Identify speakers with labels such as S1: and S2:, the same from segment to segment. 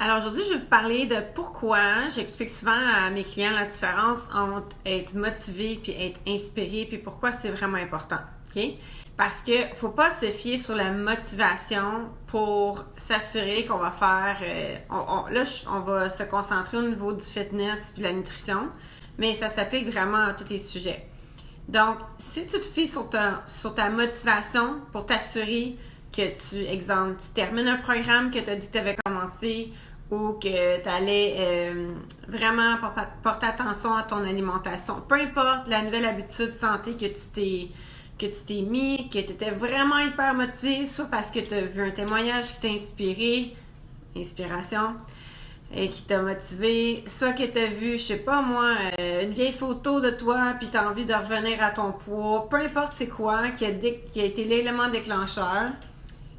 S1: Alors aujourd'hui, je vais vous parler de pourquoi j'explique souvent à mes clients la différence entre être motivé puis être inspiré, puis pourquoi c'est vraiment important. OK? Parce que faut pas se fier sur la motivation pour s'assurer qu'on va faire. On va se concentrer au niveau du fitness puis de la nutrition, mais ça s'applique vraiment à tous les sujets. Donc, si tu te fies sur ta motivation pour t'assurer que tu termines un programme que tu as dit que tu avais commencé ou que tu allais vraiment porter attention à ton alimentation. Peu importe la nouvelle habitude santé que tu t'es mis, que tu étais vraiment hyper motivé, soit parce que tu as vu un témoignage qui t'a inspiration, et qui t'a motivé, soit que tu as vu, je sais pas moi, une vieille photo de toi, puis tu as envie de revenir à ton poids, peu importe c'est quoi, qui a été l'élément déclencheur.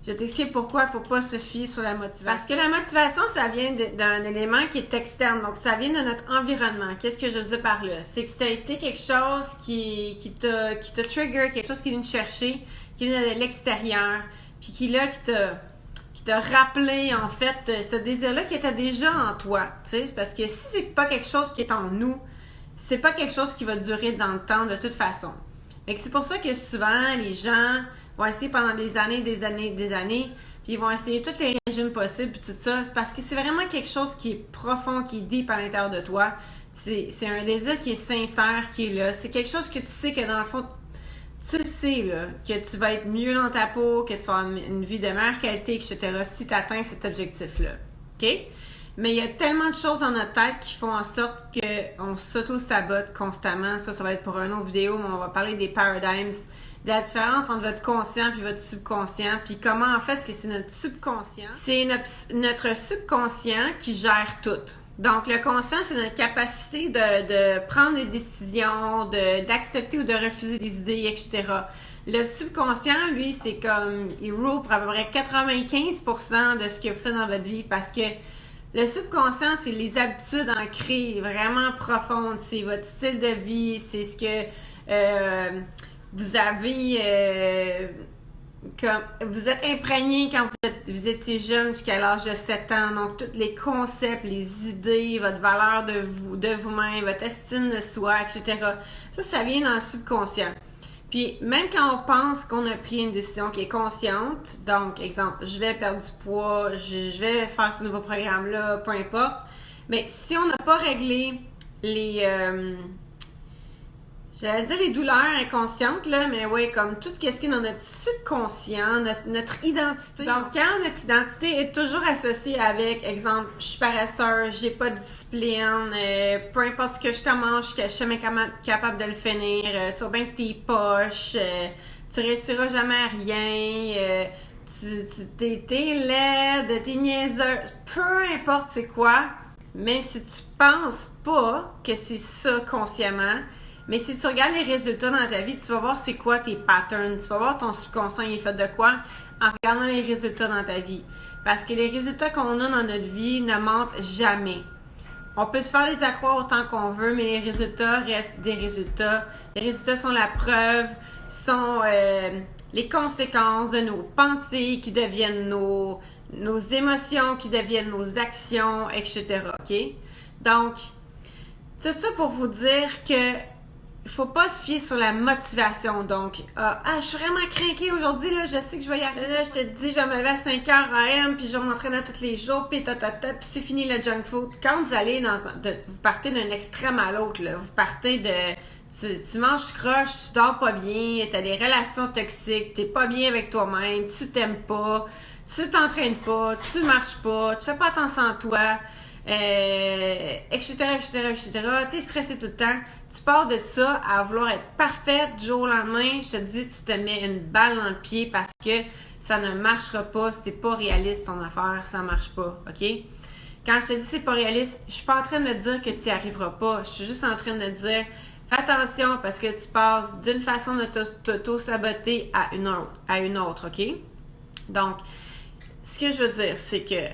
S1: Je vais t'expliquer pourquoi il ne faut pas se fier sur la motivation. Parce que la motivation, ça vient d'un élément qui est externe, donc ça vient de notre environnement. Qu'est-ce que je veux dire par là? C'est que ça a été quelque chose qui t'a trigger, quelque chose qui vient te chercher, qui vient de l'extérieur, puis qui t'a rappelé, en fait, ce désir-là qui était déjà en toi. Tu sais, parce que si c'est pas quelque chose qui est en nous, c'est pas quelque chose qui va durer dans le temps de toute façon. Fait que c'est pour ça que souvent, les gens vont essayer pendant des années, puis ils vont essayer tous les régimes possibles, puis tout ça. C'est parce que c'est vraiment quelque chose qui est profond, qui est deep à l'intérieur de toi. C'est un désir qui est sincère, qui est là. C'est quelque chose que tu sais que dans le fond, tu le sais, là, que tu vas être mieux dans ta peau, que tu vas avoir une vie de meilleure qualité, etc. si tu atteins cet objectif-là. OK? Mais il y a tellement de choses dans notre tête qui font en sorte qu'on s'auto-sabote constamment. Ça va être pour une autre vidéo, mais on va parler des paradigms, de la différence entre votre conscient et votre subconscient, puis comment en fait que c'est notre subconscient. C'est notre subconscient qui gère tout. Donc, le conscient, c'est notre capacité de prendre des décisions, d'accepter ou de refuser des idées, etc. Le subconscient, lui, c'est comme, il rule pour à peu près 95% de ce que vous faites dans votre vie parce que le subconscient, c'est les habitudes ancrées vraiment profondes. C'est votre style de vie, c'est ce que vous avez... vous êtes imprégné quand vous étiez jeune jusqu'à l'âge de 7 ans. Donc, tous les concepts, les idées, votre valeur de vous-même, votre estime de soi, etc. Ça vient dans le subconscient. Puis, même quand on pense qu'on a pris une décision qui est consciente, donc, exemple, je vais perdre du poids, je vais faire ce nouveau programme-là, peu importe, mais si on n'a pas réglé j'allais dire les douleurs inconscientes, là, mais oui, comme tout ce qui est dans notre subconscient, notre identité. Donc, quand notre identité est toujours associée avec, exemple, je suis paresseuse, j'ai pas de discipline, peu importe ce que je commence, je suis jamais capable de le finir, tu vas bien que t'es poche, tu réussiras jamais à rien, t'es laide, t'es niaiseuse, peu importe c'est quoi, même si tu penses pas que c'est ça consciemment, mais si tu regardes les résultats dans ta vie, tu vas voir c'est quoi tes patterns, tu vas voir ton subconscient il est fait de quoi en regardant les résultats dans ta vie. Parce que les résultats qu'on a dans notre vie ne mentent jamais. On peut se faire les accroire autant qu'on veut, mais les résultats restent des résultats. Les résultats sont la preuve, sont les conséquences de nos pensées qui deviennent nos émotions, qui deviennent nos actions, etc. OK? Donc, tout ça pour vous dire que il faut pas se fier sur la motivation. Donc, je suis vraiment craquée aujourd'hui, là, je sais que je vais y arriver. Là, je te dis, je vais me lever à 5h AM, puis je vais m'entraîner tous les jours, puis puis c'est fini le junk food. Quand vous allez vous partez d'un extrême à l'autre, là, vous partez de... Tu manges croche, tu dors pas bien, tu as des relations toxiques, t'es pas bien avec toi-même, tu t'aimes pas, tu t'entraînes pas, tu marches pas, tu fais pas attention à toi, etc., t'es stressé tout le temps. Tu pars de ça à vouloir être parfaite du jour au lendemain, je te dis, tu te mets une balle dans le pied parce que ça ne marchera pas, c'est pas réaliste ton affaire, ça marche pas, OK? Quand je te dis c'est pas réaliste, je suis pas en train de te dire que tu n'y arriveras pas, je suis juste en train de te dire, fais attention parce que tu passes d'une façon de t'auto-saboter à une autre, OK? Donc, ce que je veux dire, c'est que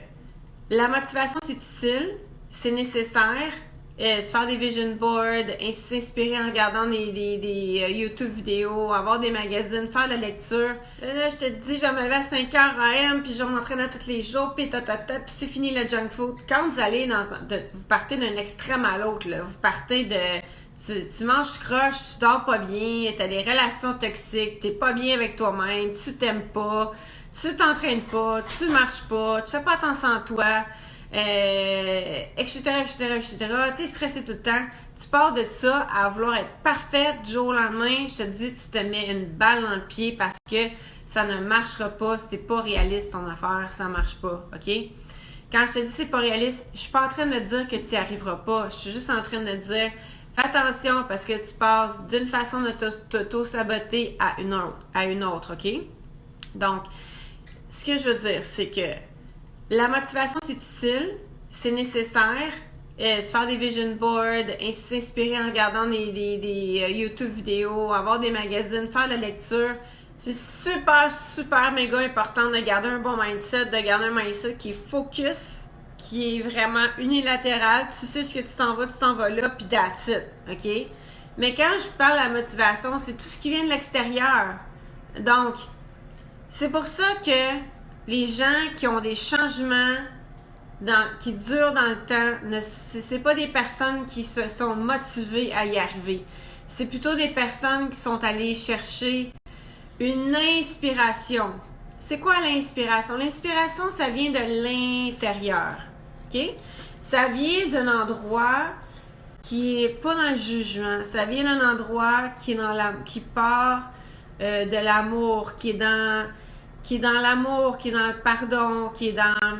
S1: la motivation, c'est utile, c'est nécessaire, se faire des vision boards, s'inspirer en regardant des YouTube vidéos, avoir des magazines, faire de la lecture. Là, je te dis, je me levais à 5h AM, puis je m'entraînais tous les jours, puis puis c'est fini le junk food. Quand vous allez vous partez d'un extrême à l'autre, là, vous partez de... Tu manges croche, tu dors pas bien, t'as des relations toxiques, t'es pas bien avec toi-même, tu t'aimes pas, tu t'entraînes pas, tu marches pas, tu fais pas attention à toi, etc., t'es stressé tout le temps. Tu pars de ça à vouloir être parfaite du jour au lendemain, je te dis, tu te mets une balle dans le pied parce que ça ne marchera pas, si t'es pas réaliste ton affaire, ça marche pas, ok? Quand je te dis c'est pas réaliste, je suis pas en train de te dire que tu y arriveras pas, je suis juste en train de te dire fais attention parce que tu passes d'une façon de t'auto-saboter à une autre, OK? Donc, ce que je veux dire, c'est que la motivation, c'est utile, c'est nécessaire. Se faire des vision boards, s'inspirer en regardant des YouTube vidéos, avoir des magazines, faire de la lecture. C'est super, super méga important de garder un bon mindset, de garder un mindset qui est focus, qui est vraiment unilatéral, tu sais ce que tu t'en vas là, puis that's it, OK? Mais quand je parle de la motivation, c'est tout ce qui vient de l'extérieur. Donc, c'est pour ça que les gens qui ont des changements qui durent dans le temps, c'est pas des personnes qui se sont motivées à y arriver. C'est plutôt des personnes qui sont allées chercher une inspiration. C'est quoi l'inspiration? L'inspiration, ça vient de l'intérieur. OK? Ça vient d'un endroit qui est pas dans le jugement. Ça vient d'un endroit qui est qui part de l'amour, qui est dans l'amour, qui est dans le pardon, qui est dans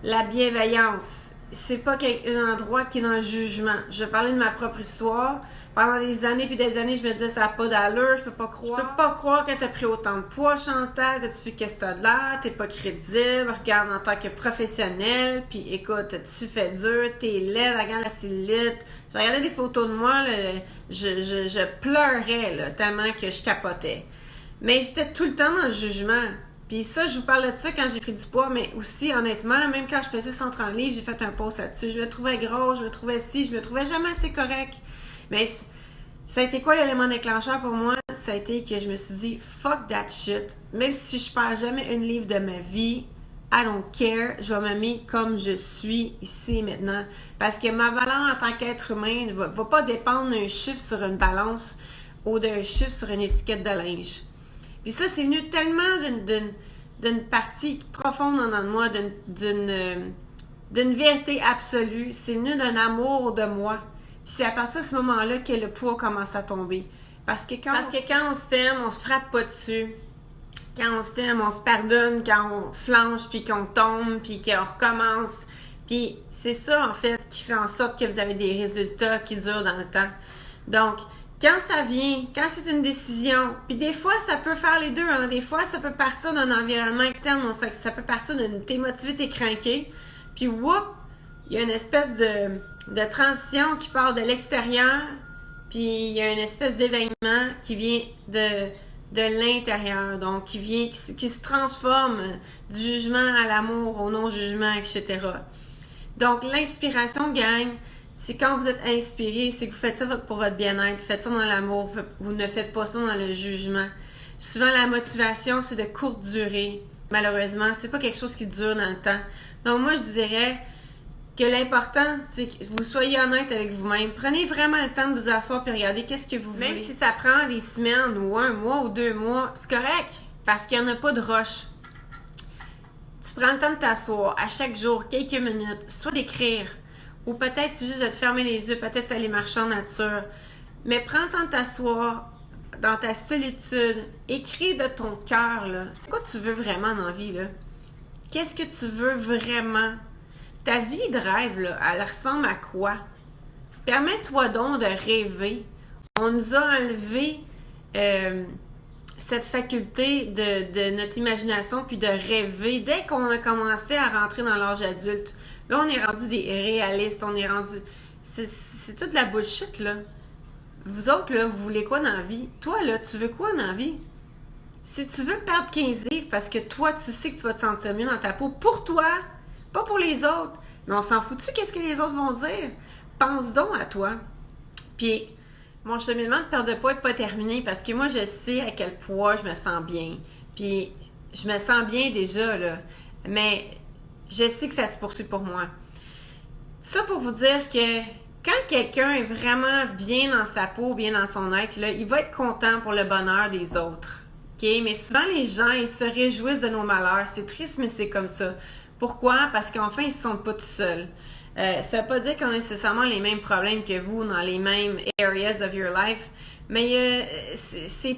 S1: la bienveillance. C'est pas un endroit qui est dans le jugement. Je vais parler de ma propre histoire. Pendant des années puis des années, je me disais ça n'a pas d'allure, je peux pas croire que tu as pris autant de poids, Chantal, tu fais qu'est-ce que t'as de l'air, t'es pas crédible, regarde en tant que professionnel, puis écoute, tu fais dur, t'es laide, regarde la cellulite. Je regardais des photos de moi, là, je pleurais là, tellement que je capotais. Mais j'étais tout le temps dans le jugement. Puis ça, je vous parle de ça quand j'ai pris du poids, mais aussi, honnêtement, même quand je pesais 130 livres, j'ai fait un post là-dessus. Je me trouvais grosse, je me trouvais je me trouvais jamais assez correct. Mais ça a été quoi l'élément déclencheur pour moi? Ça a été que je me suis dit, fuck that shit. Même si je perds jamais une livre de ma vie, I don't care. Je vais m'aimer comme je suis ici et maintenant. Parce que ma valeur en tant qu'être humain ne va pas dépendre d'un chiffre sur une balance ou d'un chiffre sur une étiquette de linge. Puis ça, c'est venu tellement d'une partie profonde en dedans de moi, d'une vérité absolue. C'est venu d'un amour de moi. Puis c'est à partir de ce moment-là que le poids commence à tomber. Parce que quand on s'aime, on se frappe pas dessus. Quand on s'aime, on se pardonne, quand on flanche, puis qu'on tombe, puis qu'on recommence. Puis c'est ça, en fait, qui fait en sorte que vous avez des résultats qui durent dans le temps. Donc, quand ça vient, quand c'est une décision, puis des fois, ça peut faire les deux. Hein. Des fois, ça peut partir d'un environnement externe, ça peut partir d'une t'es motivé, t'es craqué. Puis, whoop, il y a une espèce de transition qui part de l'extérieur, puis il y a une espèce d'événement qui vient de l'intérieur, donc qui se transforme du jugement à l'amour, au non-jugement, etc. Donc, l'inspiration, gang, c'est quand vous êtes inspiré, c'est que vous faites ça pour votre bien-être, vous faites ça dans l'amour, vous ne faites pas ça dans le jugement. Souvent, la motivation, c'est de courte durée, malheureusement. C'est pas quelque chose qui dure dans le temps. Donc, moi, je dirais que l'important, c'est que vous soyez honnête avec vous-même. Prenez vraiment le temps de vous asseoir et regarder qu'est-ce que vous voulez. Même si ça prend des semaines ou un mois ou 2 mois, c'est correct, parce qu'il n'y en a pas de rush. Tu prends le temps de t'asseoir à chaque jour, quelques minutes, soit d'écrire, ou peut-être juste de te fermer les yeux, peut-être d'aller marcher en nature. Mais prends le temps de t'asseoir dans ta solitude. Écris de ton cœur, là. C'est quoi tu veux vraiment dans la vie, là? Qu'est-ce que tu veux vraiment? Ta vie de rêve, là, elle ressemble à quoi? Permets-toi donc de rêver. On nous a enlevé cette faculté de notre imagination puis de rêver dès qu'on a commencé à rentrer dans l'âge adulte. Là, on est rendu des réalistes, on est rendu... C'est toute la bullshit, là. Vous autres, là, vous voulez quoi dans la vie? Toi, là, tu veux quoi dans la vie? Si tu veux perdre 15 livres parce que toi, tu sais que tu vas te sentir mieux dans ta peau, pour toi, pas pour les autres. Mais on s'en fout-tu qu'est-ce que les autres vont dire? pense donc à toi. Puis, mon cheminement de perte de poids n'est pas terminé parce que moi, je sais à quel poids je me sens bien. Puis, je me sens bien déjà, là. Mais je sais que ça se poursuit pour moi. Ça pour vous dire que quand quelqu'un est vraiment bien dans sa peau, bien dans son être, là, il va être content pour le bonheur des autres. OK? Mais souvent, les gens, ils se réjouissent de nos malheurs. C'est triste, mais c'est comme ça. Pourquoi? Parce qu'enfin, ils ne se sentent pas tout seuls. Ça ne veut pas dire qu'on a nécessairement les mêmes problèmes que vous dans les mêmes areas of your life, mais c'est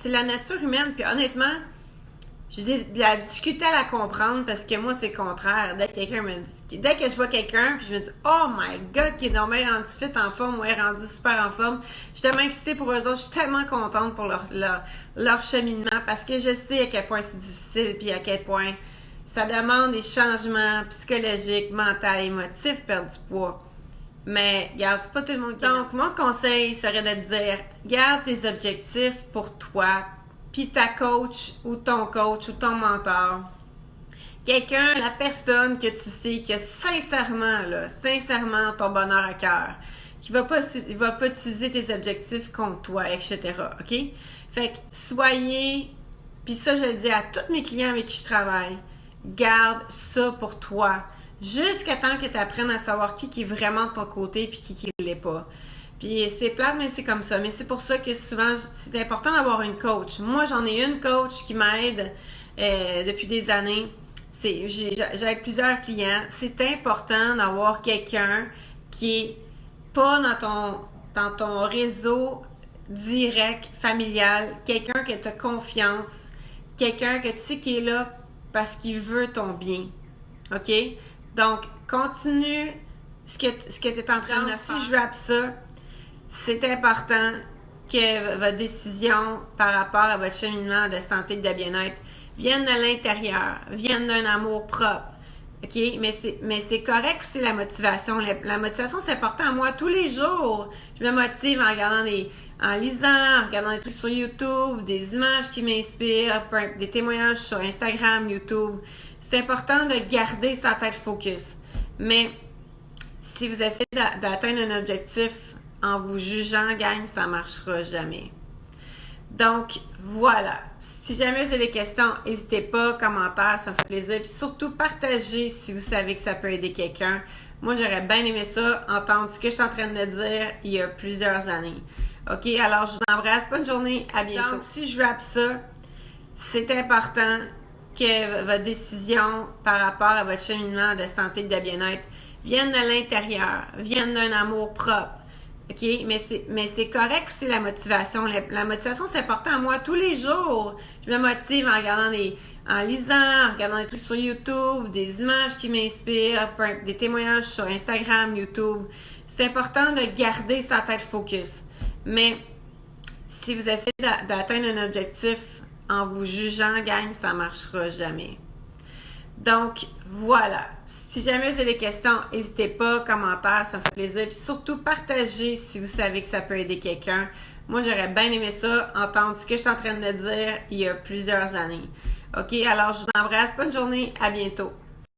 S1: la nature humaine. Puis honnêtement, j'ai de la difficulté à la comprendre parce que moi, c'est le contraire. Dès que je vois quelqu'un, puis je me dis, oh my God, qui est donc bien rendu fit en forme ou est rendu super en forme, je suis tellement excitée pour eux autres, je suis tellement contente pour leur cheminement parce que je sais à quel point c'est difficile, puis à quel point ça demande des changements psychologiques, mentaux, émotifs, perdre du poids. Mais, regarde, c'est pas tout le monde qui... Donc, mon conseil serait de te dire, garde tes objectifs pour toi, puis ta coach ou ton mentor. Quelqu'un, la personne que tu sais qui a sincèrement ton bonheur à cœur, qui va pas utiliser tes objectifs contre toi, etc. OK? Fait que soyez, puis ça je le dis à tous mes clients avec qui je travaille, garde ça pour toi. Jusqu'à temps que tu apprennes à savoir qui est vraiment de ton côté puis qui l'est pas. Puis c'est plate, mais c'est comme ça. Mais c'est pour ça que souvent, c'est important d'avoir une coach. Moi, j'en ai une coach qui m'aide depuis des années. J'ai plusieurs clients. C'est important d'avoir quelqu'un qui est pas dans ton réseau direct, familial. Quelqu'un que tu as confiance. Quelqu'un que tu sais qui est là parce qu'il veut ton bien. OK? Donc, continue ce que tu es en train de faire. Si je rappe ça, c'est important que votre décision par rapport à votre cheminement de santé et de bien-être vienne de l'intérieur, vienne d'un amour propre. OK? Mais c'est correct aussi la motivation. La motivation, c'est important. Moi, tous les jours, je me motive en lisant, en regardant des trucs sur YouTube, des images qui m'inspirent, des témoignages sur Instagram, YouTube. C'est important de garder sa tête focus. Mais si vous essayez d'atteindre un objectif en vous jugeant, gang, ça ne marchera jamais. Donc, voilà. Si jamais vous avez des questions, n'hésitez pas, commentaires, ça me fait plaisir. Puis surtout, partagez si vous savez que ça peut aider quelqu'un. Moi, j'aurais bien aimé ça, entendre ce que je suis en train de dire il y a plusieurs années. OK? Alors, je vous embrasse. Bonne journée. À bientôt. Donc, si je rappe ça, c'est important que votre décision par rapport à votre cheminement de santé et de bien-être vienne de l'intérieur, vienne d'un amour propre. OK? Mais c'est correct aussi la motivation. La motivation, c'est important. Moi, tous les jours, je me motive en lisant, en regardant des trucs sur YouTube, des images qui m'inspirent, des témoignages sur Instagram, YouTube. C'est important de garder sa tête focus. Mais si vous essayez d'atteindre un objectif en vous jugeant, gang, ça ne marchera jamais. Donc, voilà. Si jamais vous avez des questions, n'hésitez pas, commentaires, ça me fait plaisir. Puis surtout, partagez si vous savez que ça peut aider quelqu'un. Moi, j'aurais bien aimé ça, entendre ce que je suis en train de dire il y a plusieurs années. OK? Alors, je vous embrasse. Bonne journée. À bientôt.